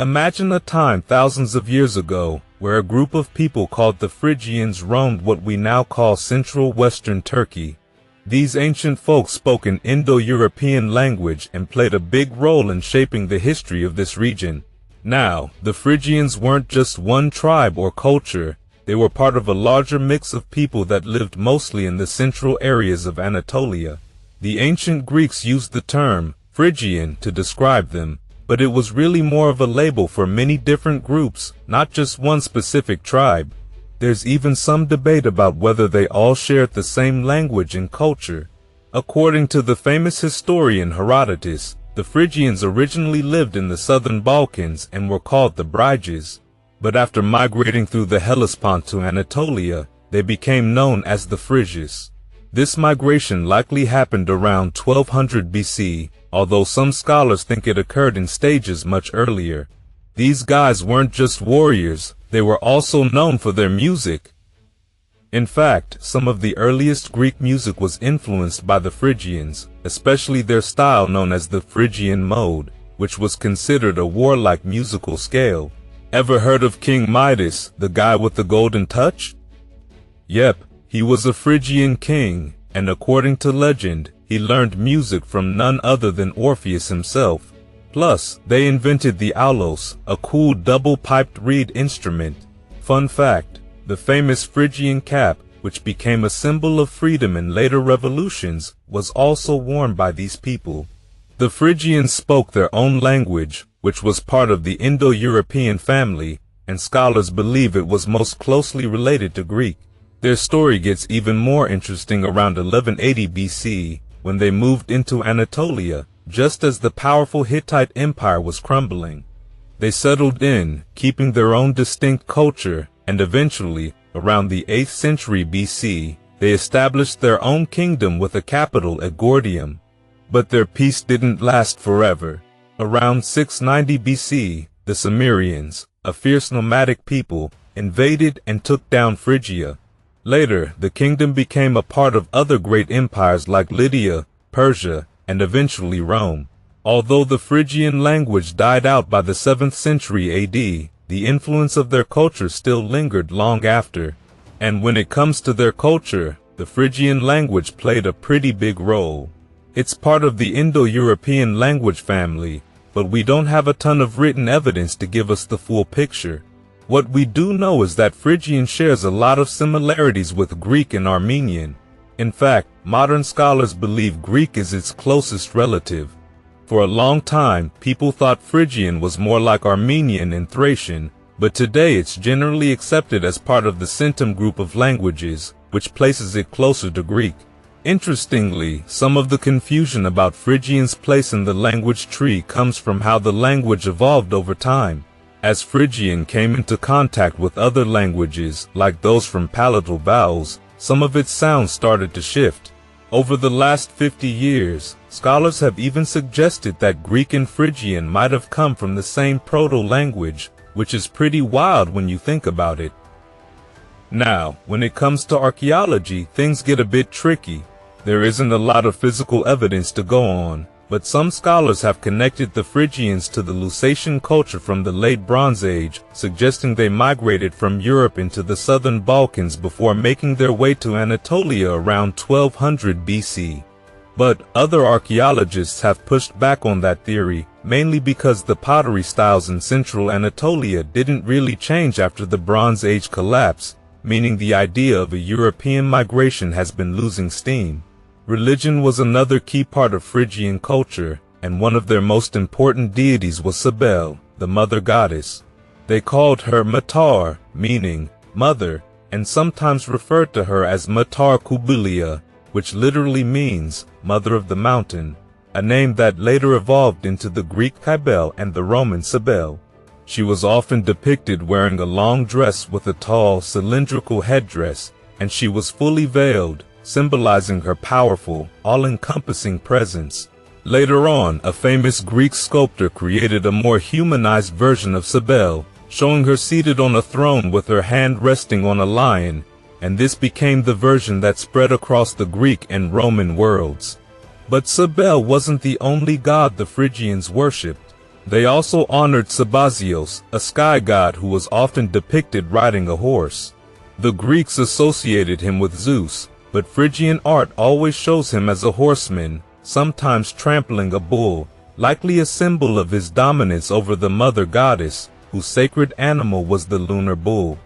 Imagine a time thousands of years ago, where a group of people called the Phrygians roamed what we now call central western Turkey. These ancient folks spoke an Indo-European language and played a big role in shaping the history of this region. Now, the Phrygians weren't just one tribe or culture, they were part of a larger mix of people that lived mostly in the central areas of Anatolia. The ancient Greeks used the term Phrygian to describe them, but it was really more of a label for many different groups, not just one specific tribe. There's even some debate about whether they all shared the same language and culture. According to the famous historian Herodotus, the Phrygians originally lived in the southern Balkans and were called the Phrygians. But after migrating through the Hellespont to Anatolia, they became known as the Phrygians. This migration likely happened around 1200 BC, although some scholars think it occurred in stages much earlier. These guys weren't just warriors, they were also known for their music. In fact, some of the earliest Greek music was influenced by the Phrygians, especially their style known as the Phrygian mode, which was considered a warlike musical scale. Ever heard of King Midas, the guy with the golden touch? Yep, he was a Phrygian king, and according to legend, he learned music from none other than Orpheus himself. Plus, they invented the aulos, a cool double-piped reed instrument. Fun fact, the famous Phrygian cap, which became a symbol of freedom in later revolutions, was also worn by these people. The Phrygians spoke their own language, which was part of the Indo-European family, and scholars believe it was most closely related to Greek. Their story gets even more interesting around 1180 BC, when they moved into Anatolia, just as the powerful Hittite Empire was crumbling. They settled in, keeping their own distinct culture, and eventually, around the 8th century BC, they established their own kingdom with a capital at Gordion. But their peace didn't last forever. Around 690 BC, the Cimmerians, a fierce nomadic people, invaded and took down Phrygia. Later, the kingdom became a part of other great empires like Lydia, Persia, and eventually Rome. Although the Phrygian language died out by the 7th century AD, the influence of their culture still lingered long after. And when it comes to their culture, the Phrygian language played a pretty big role. It's part of the Indo-European language family, but we don't have a ton of written evidence to give us the full picture. What we do know is that Phrygian shares a lot of similarities with Greek and Armenian. In fact, modern scholars believe Greek is its closest relative. For a long time, people thought Phrygian was more like Armenian and Thracian, but today it's generally accepted as part of the Centum group of languages, which places it closer to Greek. Interestingly, some of the confusion about Phrygian's place in the language tree comes from how the language evolved over time. As Phrygian came into contact with other languages, like those from palatal vowels, some of its sounds started to shift. Over the last 50 years, scholars have even suggested that Greek and Phrygian might have come from the same proto-language, which is pretty wild when you think about it. Now, when it comes to archaeology, things get a bit tricky. There isn't a lot of physical evidence to go on, but some scholars have connected the Phrygians to the Lusatian culture from the late Bronze Age, suggesting they migrated from Europe into the southern Balkans before making their way to Anatolia around 1200 BC. But other archaeologists have pushed back on that theory, mainly because the pottery styles in central Anatolia didn't really change after the Bronze Age collapse, meaning the idea of a European migration has been losing steam. Religion was another key part of Phrygian culture, and one of their most important deities was Cybele, the mother goddess. They called her Matar, meaning mother, and sometimes referred to her as Matar Kubilia, which literally means mother of the mountain, a name that later evolved into the Greek Kybele and the Roman Cybele. She was often depicted wearing a long dress with a tall, cylindrical headdress, and she was fully veiled, symbolizing her powerful, all-encompassing presence. Later on, a famous Greek sculptor created a more humanized version of Cybele, showing her seated on a throne with her hand resting on a lion, and this became the version that spread across the Greek and Roman worlds. But Cybele wasn't the only god the Phrygians worshipped. They also honored Sabazios, a sky god who was often depicted riding a horse. The Greeks associated him with Zeus, but Phrygian art always shows him as a horseman, sometimes trampling a bull, likely a symbol of his dominance over the mother goddess, whose sacred animal was the lunar bull.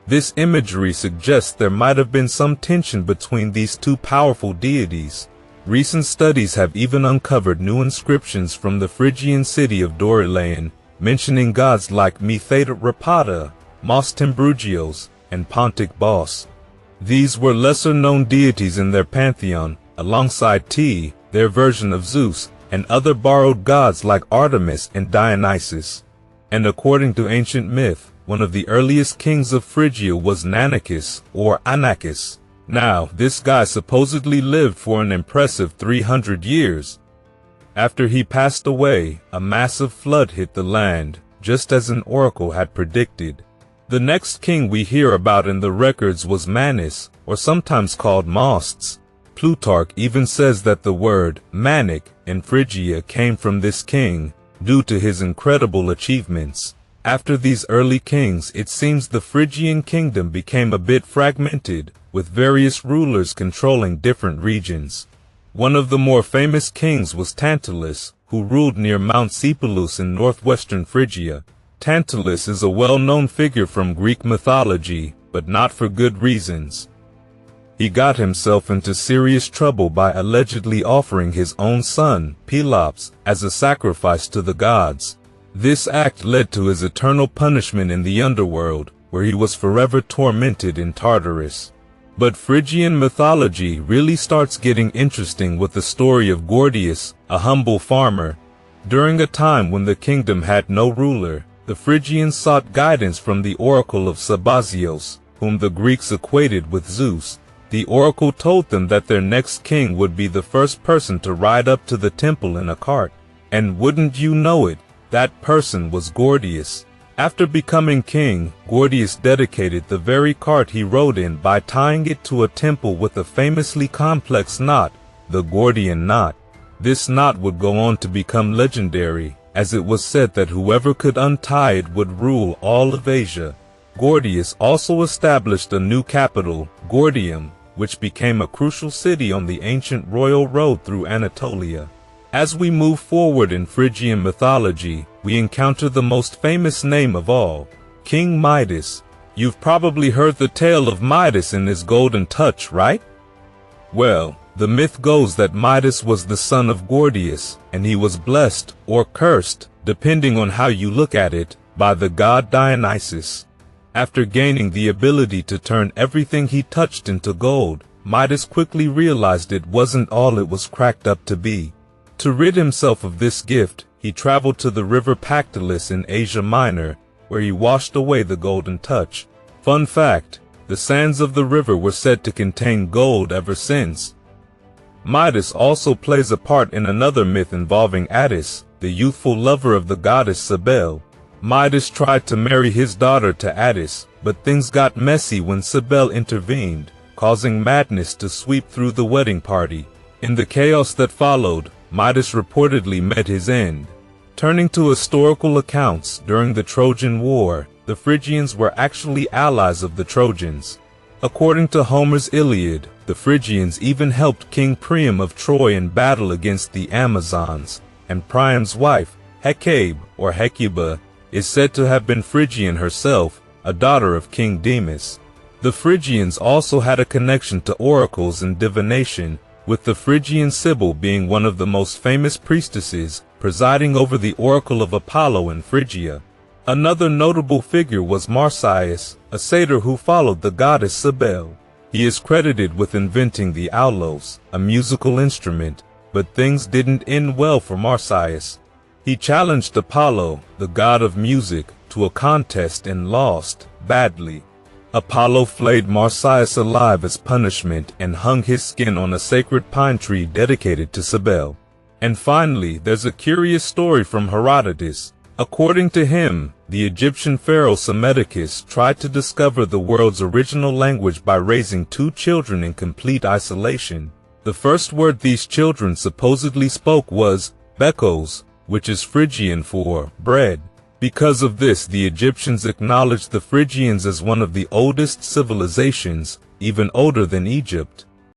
This imagery suggests there might have been some tension between these two powerful deities. Recent studies have even uncovered new inscriptions from the Phrygian city of Dorilaeon, mentioning gods like Mythata Rapata, Mos Timbrugios, and Pontic Bos. These were lesser-known deities in their pantheon, alongside their version of Zeus, and other borrowed gods like Artemis and Dionysus. And according to ancient myth, one of the earliest kings of Phrygia was Nanakis, or Anakis. Now, this guy supposedly lived for an impressive 300 years. After he passed away, a massive flood hit the land, just as an oracle had predicted. The next king we hear about in the records was Manes, or sometimes called Mostes. Plutarch even says that the word manic in Phrygia came from this king, due to his incredible achievements. After these early kings, it seems the Phrygian kingdom became a bit fragmented, with various rulers controlling different regions. One of the more famous kings was Tantalus, who ruled near Mount Sipylus in northwestern Phrygia. Tantalus is a well-known figure from Greek mythology, but not for good reasons. He got himself into serious trouble by allegedly offering his own son, Pelops, as a sacrifice to the gods. This act led to his eternal punishment in the underworld, where he was forever tormented in Tartarus. But Phrygian mythology really starts getting interesting with the story of Gordius, a humble farmer. During a time when the kingdom had no ruler, the Phrygians sought guidance from the oracle of Sabazios, whom the Greeks equated with Zeus. The oracle told them that their next king would be the first person to ride up to the temple in a cart. And wouldn't you know it, that person was Gordius. After becoming king, Gordius dedicated the very cart he rode in by tying it to a temple with a famously complex knot, the Gordian knot. This knot would go on to become legendary, as it was said that whoever could untie it would rule all of Asia. Gordius also established a new capital, Gordium, which became a crucial city on the ancient royal road through Anatolia. As we move forward in Phrygian mythology, we encounter the most famous name of all, King Midas. You've probably heard the tale of Midas and his golden touch, right? Well, the myth goes that Midas was the son of Gordius, and he was blessed, or cursed, depending on how you look at it, by the god Dionysus. After gaining the ability to turn everything he touched into gold, Midas quickly realized it wasn't all it was cracked up to be. To rid himself of this gift, he traveled to the river Pactolus in Asia Minor, where he washed away the golden touch. Fun fact, the sands of the river were said to contain gold ever since. Midas also plays a part in another myth involving Attis, the youthful lover of the goddess Cybele. Midas tried to marry his daughter to Attis, but things got messy when Cybele intervened, causing madness to sweep through the wedding party. In the chaos that followed, Midas reportedly met his end. Turning to historical accounts, during the Trojan War, the Phrygians were actually allies of the Trojans. According to Homer's Iliad, the Phrygians even helped King Priam of Troy in battle against the Amazons, and Priam's wife, Hecabe, or Hecuba, is said to have been Phrygian herself, a daughter of King Demas. The Phrygians also had a connection to oracles and divination, with the Phrygian Sibyl being one of the most famous priestesses, presiding over the oracle of Apollo in Phrygia. Another notable figure was Marsyas, a satyr who followed the goddess Cybele. He is credited with inventing the aulos, a musical instrument, but things didn't end well for Marsyas. He challenged Apollo, the god of music, to a contest and lost, badly. Apollo flayed Marsyas alive as punishment and hung his skin on a sacred pine tree dedicated to Cybele. And finally, there's a curious story from Herodotus. According to him, the Egyptian pharaoh Psammetichus tried to discover the world's original language by raising two children in complete isolation. The first word these children supposedly spoke was Bekos, which is Phrygian for bread. Because of this, the Egyptians acknowledged the Phrygians as one of the oldest civilizations, even older than Egypt.